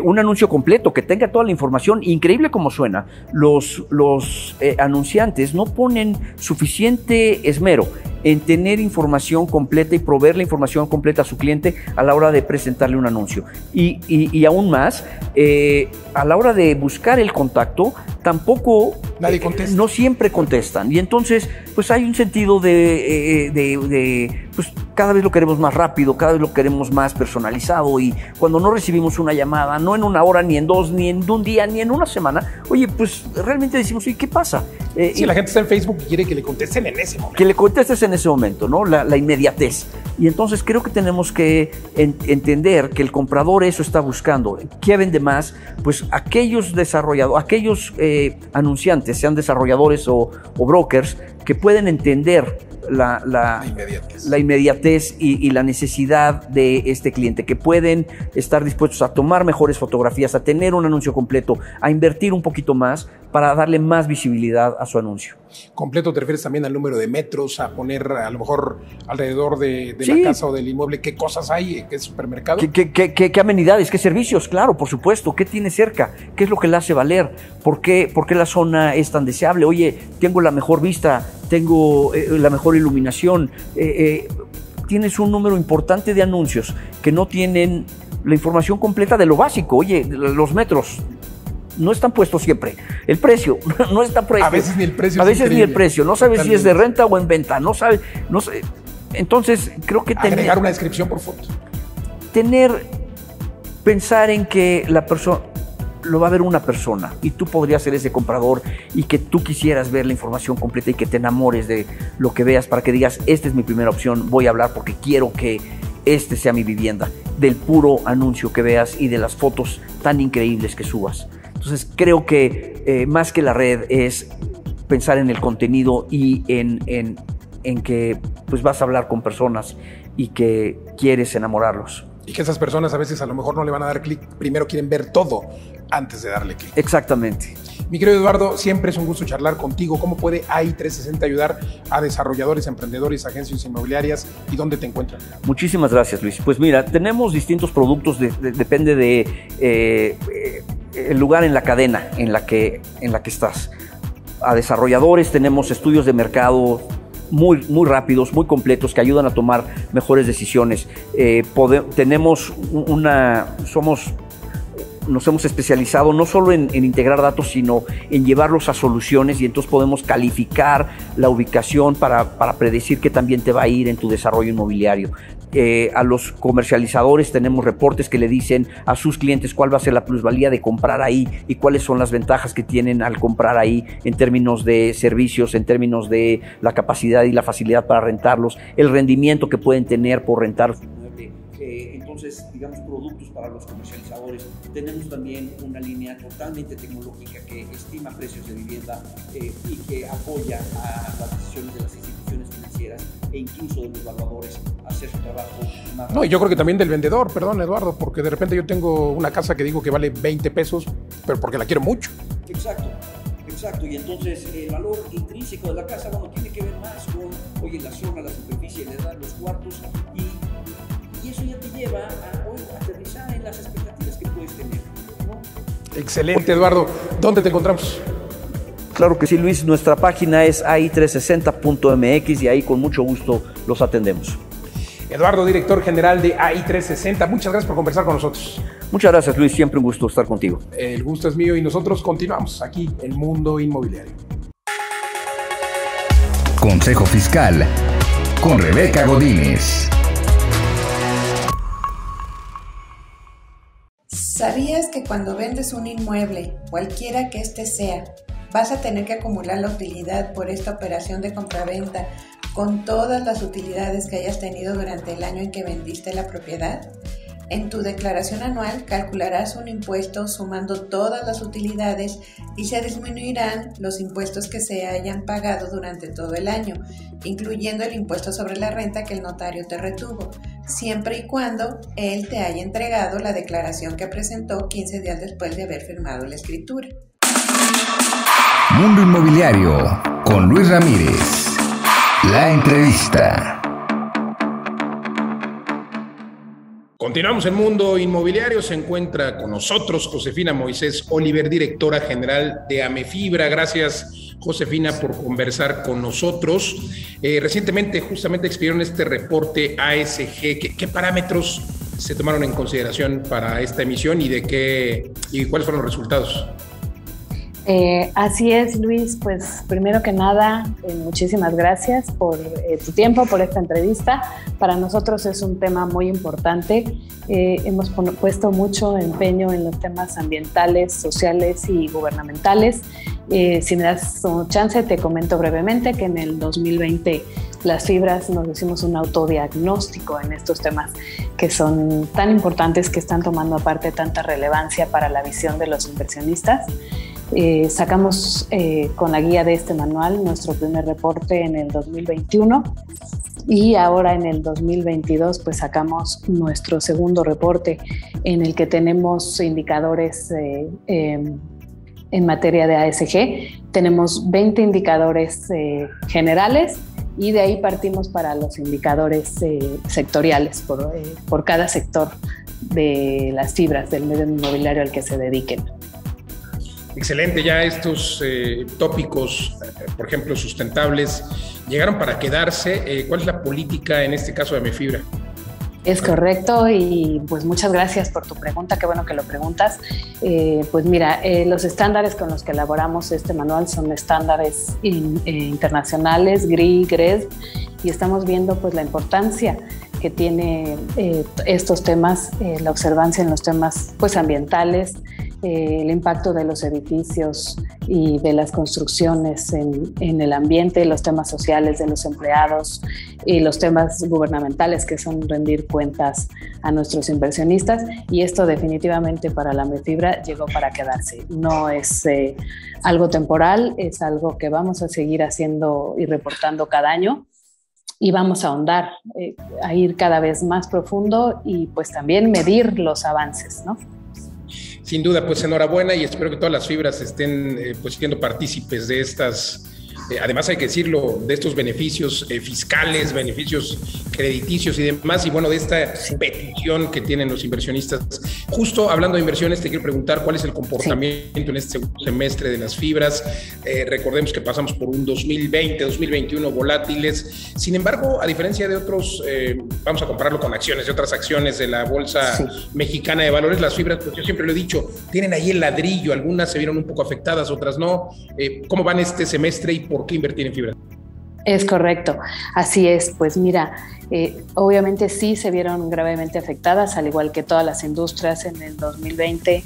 un anuncio completo que tenga toda la información. Increíble como suena, los anunciantes no ponen suficiente esmero en tener información completa y proveer la información completa a su cliente a la hora de presentarle un anuncio. Y aún más, a la hora de buscar el contacto, tampoco, nadie contesta. No siempre contestan. Y entonces, pues hay un sentido pues cada vez lo queremos más rápido, cada vez lo queremos más personalizado, y cuando no recibimos una llamada, no en una hora, ni en 2, ni en un día, ni en una semana, oye, pues realmente decimos, ¿y qué pasa? Sí, la gente está en Facebook y quiere que le contesten en ese momento. Que le contestes en ese momento, ¿no? La inmediatez. Y entonces creo que tenemos que entender que el comprador eso está buscando. ¿Qué vende más? Pues aquellos desarrolladores, aquellos anunciantes, sean desarrolladores o brokers, que pueden entender la inmediatez y la necesidad de este cliente, que pueden estar dispuestos a tomar mejores fotografías, a tener un anuncio completo, a invertir un poquito más para darle más visibilidad a su anuncio. Completo, ¿te refieres también al número de metros, a poner a lo mejor alrededor de sí, la casa o del inmueble qué cosas hay, qué supermercado? ¿Qué amenidades, qué servicios? Claro, por supuesto. ¿Qué tiene cerca? ¿Qué es lo que la hace valer? ¿Por qué la zona es tan deseable? Oye, tengo la mejor vista, tengo la mejor iluminación. Tienes un número importante de anuncios que no tienen la información completa de lo básico. Oye, los metros no están puestos siempre. El precio no está puesto. A veces ni el precio. A veces ni el precio. No sabes si es de renta o en venta. No sabes. No sé. Entonces, creo que agregar una descripción por foto. Pensar en que la persona lo va a ver una persona y tú podrías ser ese comprador, y que tú quisieras ver la información completa y que te enamores de lo que veas para que digas, esta es mi primera opción, voy a hablar porque quiero que este sea mi vivienda, del puro anuncio que veas y de las fotos tan increíbles que subas. Entonces creo que más que la red es pensar en el contenido y en que pues vas a hablar con personas y que quieres enamorarlos. Y que esas personas a veces a lo mejor no le van a dar clic, primero quieren ver todo antes de darle clic. Exactamente. Mi querido Eduardo, siempre es un gusto charlar contigo. ¿Cómo puede AI360 ayudar a desarrolladores, emprendedores, agencias inmobiliarias, y dónde te encuentran? Muchísimas gracias, Luis. Pues mira, tenemos distintos productos, depende de el lugar en la cadena en la que estás. A desarrolladores tenemos estudios de mercado muy rápidos, muy completos, que ayudan a tomar mejores decisiones. Nos hemos especializado no solo en integrar datos, sino en llevarlos a soluciones, y entonces podemos calificar la ubicación para predecir qué también te va a ir en tu desarrollo inmobiliario. A los comercializadores tenemos reportes que le dicen a sus clientes cuál va a ser la plusvalía de comprar ahí y cuáles son las ventajas que tienen al comprar ahí en términos de servicios, en términos de la capacidad y la facilidad para rentarlos, el rendimiento que pueden tener por rentar su inmueble. Entonces, digamos, productos para los comercializadores. Tenemos también una línea totalmente tecnológica que estima precios de vivienda y que apoya a las decisiones de las instituciones financieras financieras e incluso de los evaluadores hacer su trabajo más. No, y yo creo que también del vendedor, perdón, Eduardo, porque de repente yo tengo una casa que digo que vale 20 pesos, pero porque la quiero mucho. Exacto. Y entonces el valor intrínseco de la casa, bueno, tiene que ver más con, oye, la zona, la superficie, la edad, los cuartos, y eso ya te lleva a aterrizar en las expectativas que puedes tener, ¿no? Excelente, Eduardo. ¿Dónde te encontramos? Claro que sí, Luis. Nuestra página es ai360.mx y ahí con mucho gusto los atendemos. Eduardo, director general de AI360, muchas gracias por conversar con nosotros. Muchas gracias, Luis. Siempre un gusto estar contigo. El gusto es mío y nosotros continuamos aquí en Mundo Inmobiliario. Consejo Fiscal con Rebeca Godínez. ¿Sabías que cuando vendes un inmueble, cualquiera que éste sea, vas a tener que acumular la utilidad por esta operación de compraventa con todas las utilidades que hayas tenido durante el año en que vendiste la propiedad? En tu declaración anual calcularás un impuesto sumando todas las utilidades y se disminuirán los impuestos que se hayan pagado durante todo el año, incluyendo el impuesto sobre la renta que el notario te retuvo, siempre y cuando él te haya entregado la declaración que presentó 15 días después de haber firmado la escritura. Mundo Inmobiliario con Luis Ramírez. La entrevista. Continuamos en Mundo Inmobiliario. Se encuentra con nosotros Josefina Moisés Oliver, directora general de Amefibra. Gracias, Josefina, por conversar con nosotros. Recientemente justamente expidieron este reporte ASG. ¿Qué parámetros se tomaron en consideración para esta emisión y cuáles fueron los resultados? Así es, Luis. Pues primero que nada, muchísimas gracias por tu tiempo, por esta entrevista. Para nosotros es un tema muy importante. Hemos puesto mucho empeño en los temas ambientales, sociales y gubernamentales. Si me das un chance, te comento brevemente que en el 2020 las fibras nos hicimos un autodiagnóstico en estos temas que son tan importantes, que están tomando aparte tanta relevancia para la visión de los inversionistas. Sacamos con la guía de este manual nuestro primer reporte en el 2021 y ahora en el 2022 pues sacamos nuestro segundo reporte en el que tenemos indicadores en materia de ASG. Tenemos 20 indicadores generales y de ahí partimos para los indicadores sectoriales por cada sector de las fibras del medio inmobiliario al que se dediquen. Excelente, ya estos tópicos, por ejemplo, sustentables, llegaron para quedarse. ¿Cuál es la política en este caso de Amefibra? Es correcto y pues muchas gracias por tu pregunta, qué bueno que lo preguntas. Pues mira, los estándares con los que elaboramos este manual son estándares internacionales, GRI, GRESB, y estamos viendo pues la importancia que tiene estos temas, la observancia en los temas pues ambientales, el impacto de los edificios y de las construcciones en el ambiente, los temas sociales de los empleados y los temas gubernamentales que son rendir cuentas a nuestros inversionistas, y esto definitivamente para la Amefibra llegó para quedarse. No es algo temporal, es algo que vamos a seguir haciendo y reportando cada año. Y vamos a ahondar, a ir cada vez más profundo y pues también medir los avances, ¿no? Sin duda, pues enhorabuena y espero que todas las fibras estén pues siendo partícipes de estas, además hay que decirlo, de estos beneficios fiscales, beneficios crediticios y demás, y bueno, de esta petición que tienen los inversionistas. Justo hablando de inversiones, te quiero preguntar cuál es el comportamiento en este segundo semestre de las fibras. Recordemos que pasamos por un 2020, 2021 volátiles. Sin embargo, a diferencia de otros, vamos a compararlo con acciones, de otras acciones de la Bolsa Mexicana de Valores, las fibras, pues yo siempre lo he dicho, tienen ahí el ladrillo, algunas se vieron un poco afectadas, otras no. ¿Cómo van este semestre y por qué invertir en fibras? Es correcto, así es. Pues mira, obviamente sí se vieron gravemente afectadas, al igual que todas las industrias en el 2020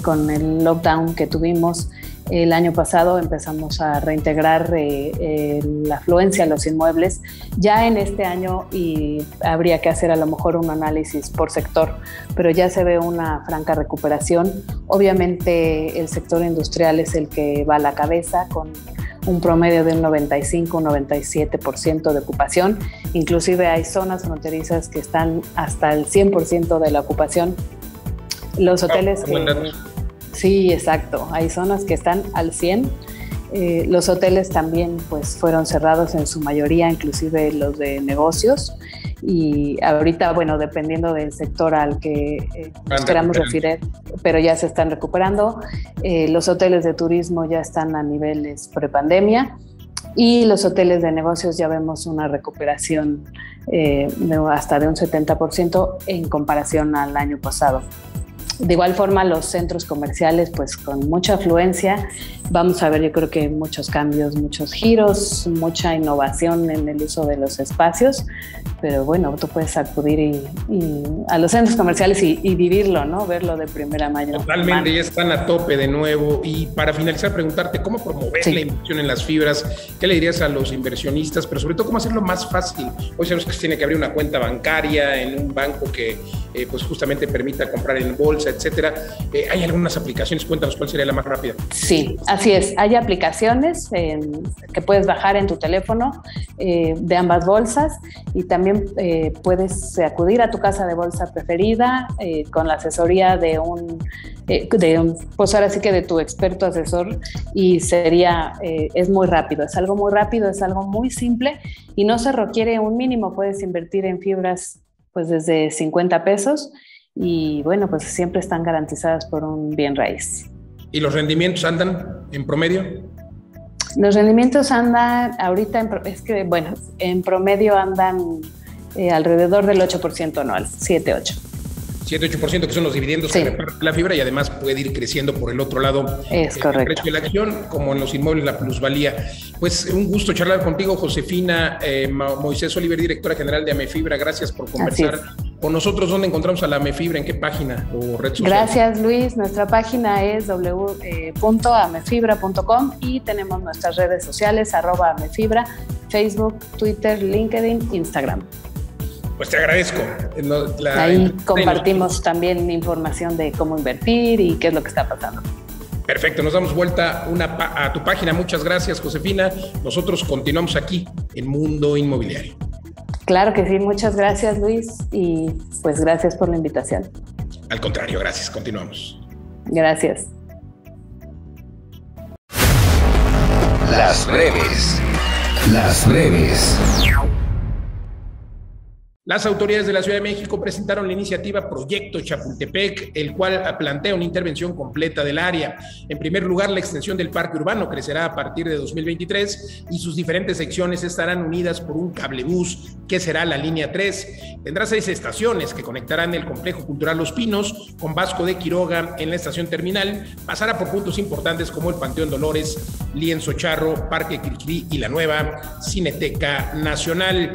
con el lockdown que tuvimos. El año pasado empezamos a reintegrar la afluencia a los inmuebles. Ya en este año, y habría que hacer a lo mejor un análisis por sector, pero ya se ve una franca recuperación. Obviamente el sector industrial es el que va a la cabeza con un promedio de un 95, un 97% de ocupación. Inclusive hay zonas fronterizas que están hasta el 100% de la ocupación. Los hoteles sí, exacto. Hay zonas que están al 100%. Los hoteles también pues fueron cerrados en su mayoría, inclusive los de negocios. Y ahorita, bueno, dependiendo del sector al que nos queramos referir, pero ya se están recuperando. Los hoteles de turismo ya están a niveles prepandemia y los hoteles de negocios ya vemos una recuperación hasta de un 70% en comparación al año pasado. De igual forma, los centros comerciales, pues con mucha afluencia, vamos a ver, yo creo que muchos cambios, muchos giros, mucha innovación en el uso de los espacios, pero bueno, tú puedes acudir a los centros comerciales y vivirlo, ¿no? Verlo de primera mano. Totalmente, ya están a tope de nuevo. Y para finalizar, preguntarte cómo promover la inversión en las fibras, ¿qué le dirías a los inversionistas? Pero sobre todo, ¿cómo hacerlo más fácil? Hoy sabemos que se tiene que abrir una cuenta bancaria en un banco que pues justamente permita comprar en bolsa, etcétera. ¿Hay algunas aplicaciones? Cuéntanos cuál sería la más rápida. Sí, así es. Hay aplicaciones que puedes bajar en tu teléfono de ambas bolsas y también puedes acudir a tu casa de bolsa preferida con la asesoría de pues ahora sí que de tu experto asesor y es muy rápido, es algo muy rápido, es algo muy simple y no se requiere un mínimo. Puedes invertir en fibras pues desde 50 pesos y bueno, pues siempre están garantizadas por un bien raíz. ¿Y los rendimientos andan en promedio? Los rendimientos andan ahorita, en promedio andan alrededor del 8% anual, 7-8%. 7-8%, que son los dividendos que reparte la fibra y además puede ir creciendo por el otro lado. Es correcto. El precio de la acción, como en los inmuebles, la plusvalía. Pues un gusto charlar contigo, Josefina Moisés Oliver, directora general de Amefibra. Gracias por conversar con nosotros. ¿Dónde encontramos a la Amefibra? ¿En qué página o red social? Gracias, Luis. Nuestra página es www.amefibra.com y tenemos nuestras redes sociales, @amefibra, Facebook, Twitter, LinkedIn, Instagram. Pues te agradezco. Ahí compartimos también información de cómo invertir y qué es lo que está pasando. Perfecto, nos damos vuelta a tu página. Muchas gracias, Josefina. Nosotros continuamos aquí en Mundo Inmobiliario. Claro que sí, muchas gracias, Luis, y pues gracias por la invitación. Al contrario, gracias. Continuamos. Gracias. Las breves. Las breves. Las autoridades de la Ciudad de México presentaron la iniciativa Proyecto Chapultepec, el cual plantea una intervención completa del área. En primer lugar, la extensión del parque urbano crecerá a partir de 2023 y sus diferentes secciones estarán unidas por un cablebús que será la línea 3. Tendrá 6 estaciones que conectarán el Complejo Cultural Los Pinos con Vasco de Quiroga en la estación terminal. Pasará por puntos importantes como el Panteón Dolores, Lienzo Charro, Parque Quiriquiri y la nueva Cineteca Nacional.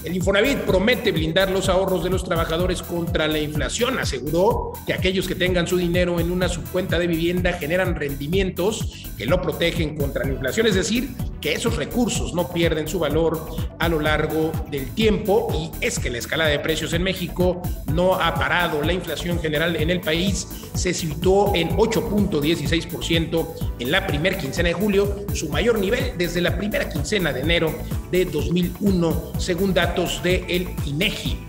El Infonavit promete blindar los ahorros de los trabajadores contra la inflación. Aseguró que aquellos que tengan su dinero en una subcuenta de vivienda generan rendimientos que lo protegen contra la inflación, es decir, que esos recursos no pierden su valor a lo largo del tiempo. Y es que la escalada de precios en México no ha parado. La inflación general en el país se situó en 8.16% en la primera quincena de julio, su mayor nivel desde la primera quincena de enero de 2001, según datos del INEGI.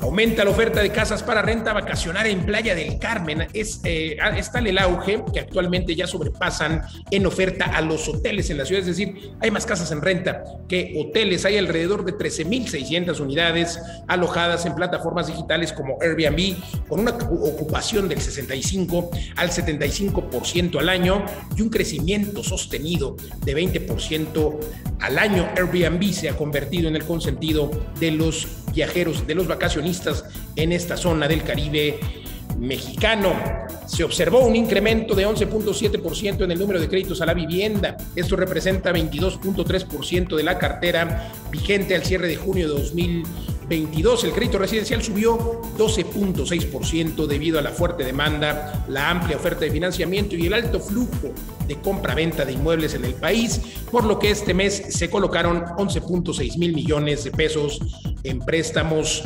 Aumenta la oferta de casas para renta vacacional en Playa del Carmen. Está el auge que actualmente ya sobrepasan en oferta a los hoteles en la ciudad. Es decir, hay más casas en renta que hoteles. Hay alrededor de 13,600 unidades alojadas en plataformas digitales como Airbnb, con una ocupación del 65 al 75% al año y un crecimiento sostenido de 20% al año. Airbnb se ha convertido en el consentido de los viajeros, de los vacacionistas en esta zona del Caribe mexicano. Se observó un incremento de 11.7% en el número de créditos a la vivienda. Esto representa 22.3% de la cartera vigente al cierre de junio de 2022. El crédito residencial subió 12.6% debido a la fuerte demanda, la amplia oferta de financiamiento y el alto flujo de compra-venta de inmuebles en el país, por lo que este mes se colocaron 11.6 mil millones de pesos en préstamos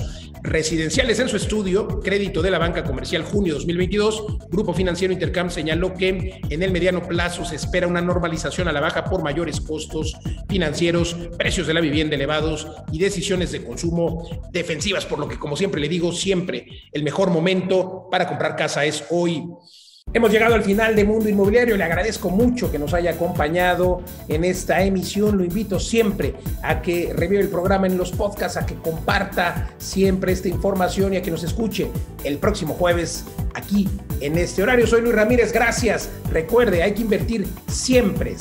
residenciales en su estudio, crédito de la banca comercial junio 2022, Grupo Financiero Intercam señaló que en el mediano plazo se espera una normalización a la baja por mayores costos financieros, precios de la vivienda elevados y decisiones de consumo defensivas, por lo que, como siempre le digo, siempre el mejor momento para comprar casa es hoy. Hemos llegado al final de Mundo Inmobiliario. Le agradezco mucho que nos haya acompañado en esta emisión. Lo invito siempre a que reviva el programa en los podcasts, a que comparta siempre esta información y a que nos escuche el próximo jueves aquí en este horario. Soy Luis Ramírez, gracias. Recuerde, hay que invertir siempre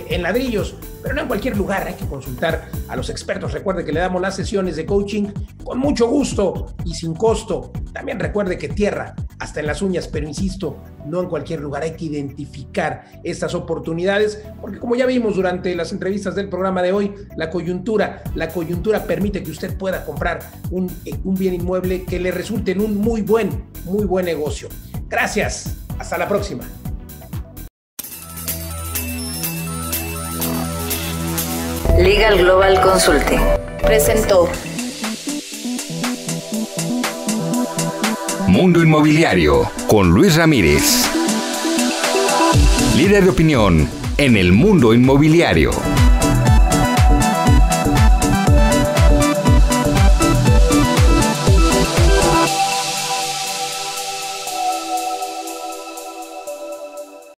en ladrillos, pero no en cualquier lugar. Hay que consultar a los expertos. Recuerde que le damos las sesiones de coaching con mucho gusto y sin costo. También recuerde que tierra hasta en las uñas, pero insisto, no en cualquier lugar. Hay que identificar estas oportunidades, porque como ya vimos durante las entrevistas del programa de hoy, la coyuntura permite que usted pueda comprar un bien inmueble que le resulte en un muy buen negocio. Gracias, hasta la próxima. Legal Global Consulting presentó Mundo Inmobiliario con Luis Ramírez. Líder de opinión en el mundo inmobiliario.